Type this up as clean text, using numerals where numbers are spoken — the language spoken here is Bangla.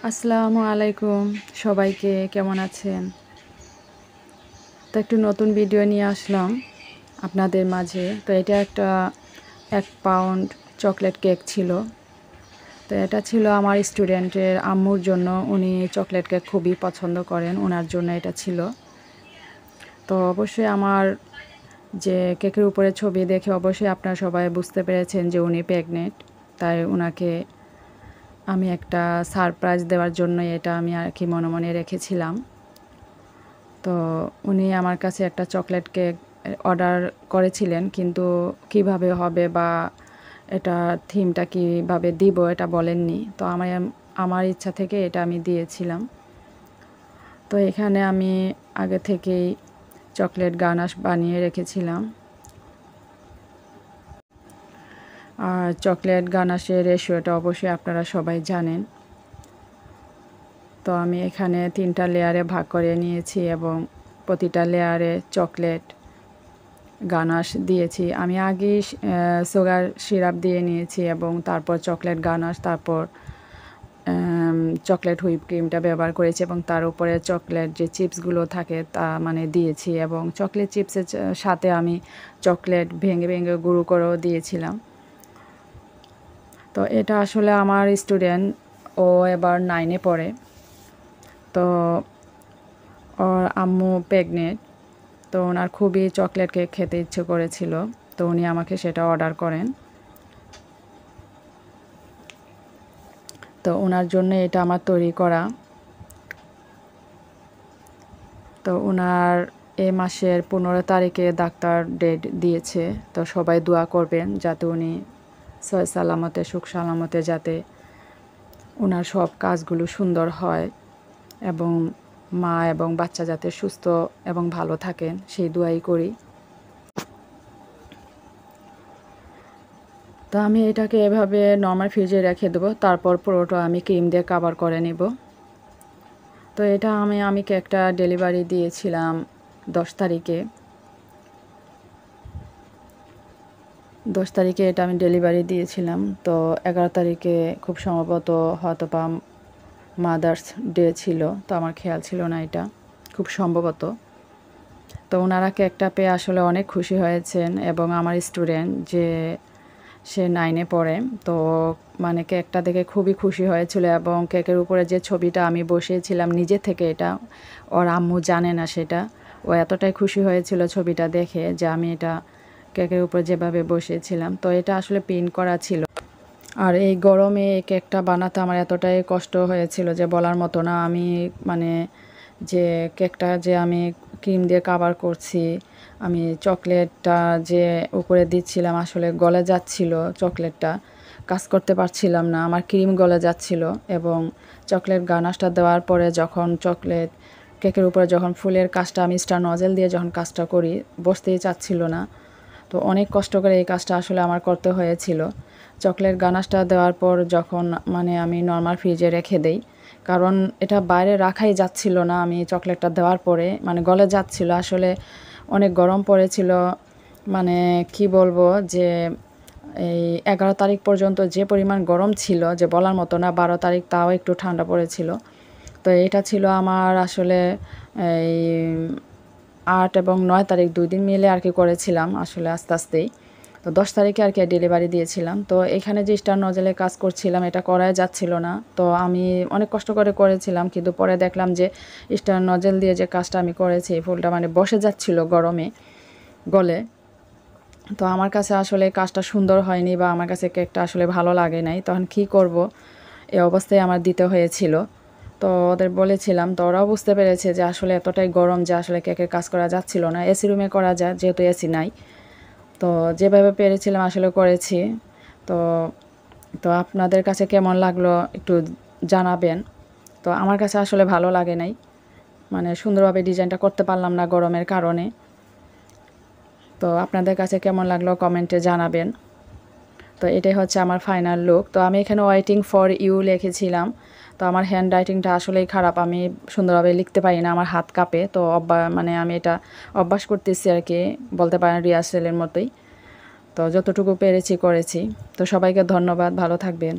আসসালামু আলাইকুম সবাইকে, কেমন আছেন? তো একটু নতুন ভিডিও নিয়ে আসলাম আপনাদের মাঝে। তো এটা একটা 1 পাউন্ড চকলেট কেক ছিল। তো এটা ছিল আমার স্টুডেন্টের আম্মুর জন্য। উনি চকলেট কেক খুবই পছন্দ করেন, ওনার জন্য এটা ছিল। তো অবশ্যই আমার যে কেকের উপরে ছবি দেখে অবশ্যই আপনারা সবাই বুঝতে পেরেছেন যে উনি প্রেগনেন্ট। তাই ওনাকে আমি একটা সারপ্রাইজ দেওয়ার জন্য এটা আমি আর কি মনে মনে রেখেছিলাম। তো উনি আমার কাছে একটা চকলেট কেক অর্ডার করেছিলেন, কিন্তু কিভাবে হবে বা এটা থিমটা কিভাবে দিব এটা বলেননি। তো আমার ইচ্ছা থেকে এটা আমি দিয়েছিলাম। তো এখানে আমি আগে থেকেই চকলেট গানাশ বানিয়ে রেখেছিলাম। আর চকলেট গানাশের রেশিওটা অবশ্যই আপনারা সবাই জানেন। তো আমি এখানে 3টা লেয়ারে ভাগ করে নিয়েছি এবং প্রতিটা লেয়ারে চকলেট গানাশ দিয়েছি। আমি আগেই সুগার সিরাপ দিয়ে নিয়েছি এবং তারপর চকলেট গানাশ, তারপর চকলেট হুইপ ক্রিমটা ব্যবহার করেছি এবং তার উপরে চকলেট যে চিপসগুলো থাকে তা দিয়েছি এবং চকলেট চিপসের সাথে আমি চকলেট ভেঙে ভেঙে গুঁড়ো করেও দিয়েছিলাম। তো এটা আসলে আমার স্টুডেন্ট, ও এবার 9-এ পড়ে। তো ওর আম্মু প্রেগনেন্ট, তো ওনার খুবই চকলেট কেক খেতে ইচ্ছে করেছিল। তো উনি আমাকে সেটা অর্ডার করেন। তো ওনার জন্য এটা আমার তৈরি করা। তো ওনার এই মাসের 15 তারিখে ডাক্তার ডেট দিয়েছে। তো সবাই দোয়া করবেন যাতে উনি সহি সালামতে সুখ সালামতে যাতে ওনার সব কাজগুলো সুন্দর হয় এবং মা এবং বাচ্চা যাতে সুস্থ এবং ভালো থাকেন সেই দোয়াই করি। তো আমি এটাকে এভাবে নর্মাল ফ্রিজে রেখে দেবো, তারপর পুরোটা আমি ক্রিম দিয়ে কভার করে নেব। তো এটা আমি কেকটা ডেলিভারি দিয়েছিলাম 10 তারিখে। 10 তারিখে এটা আমি ডেলিভারি দিয়েছিলাম। তো 11 তারিখে খুব সম্ভবত হয়তো বা মাদার্স ডে ছিল, তো আমার খেয়াল ছিল না এটা, খুব সম্ভবত। তো ওনারা কেকটা পেয়ে আসলে অনেক খুশি হয়েছেন এবং আমার স্টুডেন্ট যে সে 9-এ পড়ে, তো মানে কেকটা দেখে খুবই খুশি হয়েছিল এবং কেকের উপরে যে ছবিটা আমি বসিয়েছিলাম নিজে থেকে, এটা ওর আম্মু জানে না সেটা। ও এতটাই খুশি হয়েছিল ছবিটা দেখে যে আমি এটা কেকের উপরে যেভাবে বসিয়েছিলাম। তো এটা আসলে পিন করা ছিল। আর এই গরমে এই কেকটা বানাতে আমার এতটাই কষ্ট হয়েছিল যে বলার মতো না। আমি মানে যে কেকটা যে আমি ক্রিম দিয়ে কভার করছি, আমি চকলেটটা যে উপরে দিচ্ছিলাম আসলে গলে যাচ্ছিল, চকলেটটা কাজ করতে পারছিলাম না, আমার ক্রিম গলে যাচ্ছিল। এবং চকলেট গানাশটা দেওয়ার পরে যখন চকলেট কেকের উপরে যখন ফুলের কাজটা আমি স্টার নজেল দিয়ে যখন কাজটা করি, বসতেই চাচ্ছিল না। তো অনেক কষ্ট করে এই কাজটা আসলে আমার করতে হয়েছিল। চকলেট গানাশটা দেওয়ার পর যখন মানে আমি নর্মাল ফ্রিজে রেখে দেই, কারণ এটা বাইরে রাখাই যাচ্ছিল না। আমি চকলেটটা দেওয়ার পরে মানে গলে যাচ্ছিল, আসলে অনেক গরম পড়েছিল। মানে কি বলবো যে এই 11 তারিখ পর্যন্ত যে পরিমাণ গরম ছিল যে বলার মতো না। 12 তারিখ তাও একটু ঠান্ডা পড়েছিল। তো এটা ছিল আমার আসলে এই 8 এবং 9 তারিখ 2 দিন মিলে আর কি করেছিলাম আসলে আস্তে আস্তেই। তো 10 তারিখে আর কি ডেলিভারি দিয়েছিলাম। তো এখানে যে স্টার নজেলে কাজ করছিলাম এটা করাই যাচ্ছিল না। তো আমি অনেক কষ্ট করে করেছিলাম, কিন্তু পরে দেখলাম যে স্টার নজেল দিয়ে যে কাজটা আমি করেছি ফুলটা মানে বসে যাচ্ছিল গরমে গলে। তো আমার কাছে আসলে কাজটা সুন্দর হয়নি বা আমার কাছে কেকটা আসলে ভালো লাগে নাই। তখন কি করব, এই অবস্থায় আমার দিতে হয়েছিল। তো ওদের বলেছিলাম, তো ওরাও বুঝতে পেরেছে যে আসলে এতটাই গরম যে আসলে কেকের কাজ করা যাচ্ছিল না। এসি রুমে করা যায়, যেহেতু এসি নাই। তো যেভাবে পেরেছিলাম আসলে করেছি। তো তো আপনাদের কাছে কেমন লাগলো একটু জানাবেন। তো আমার কাছে আসলে ভালো লাগে নাই, মানে সুন্দরভাবে ডিজাইনটা করতে পারলাম না গরমের কারণে। তো আপনাদের কাছে কেমন লাগলো কমেন্টে জানাবেন। তো এটাই হচ্ছে আমার ফাইনাল লুক। তো আমি এখানে ওয়েটিং ফর ইউ লিখেছিলাম। তো আমার হ্যান্ড রাইটিংটা আসলেই খারাপ, আমি সুন্দরভাবে লিখতে পারি না, আমার হাত কাঁপে। তো মানে আমি এটা অভ্যাস করতেছি আর কি, বলতে পারেন রিহার্সেলের মতোই। তো যতটুকু পেরেছি করেছি। তো সবাইকে ধন্যবাদ, ভালো থাকবেন।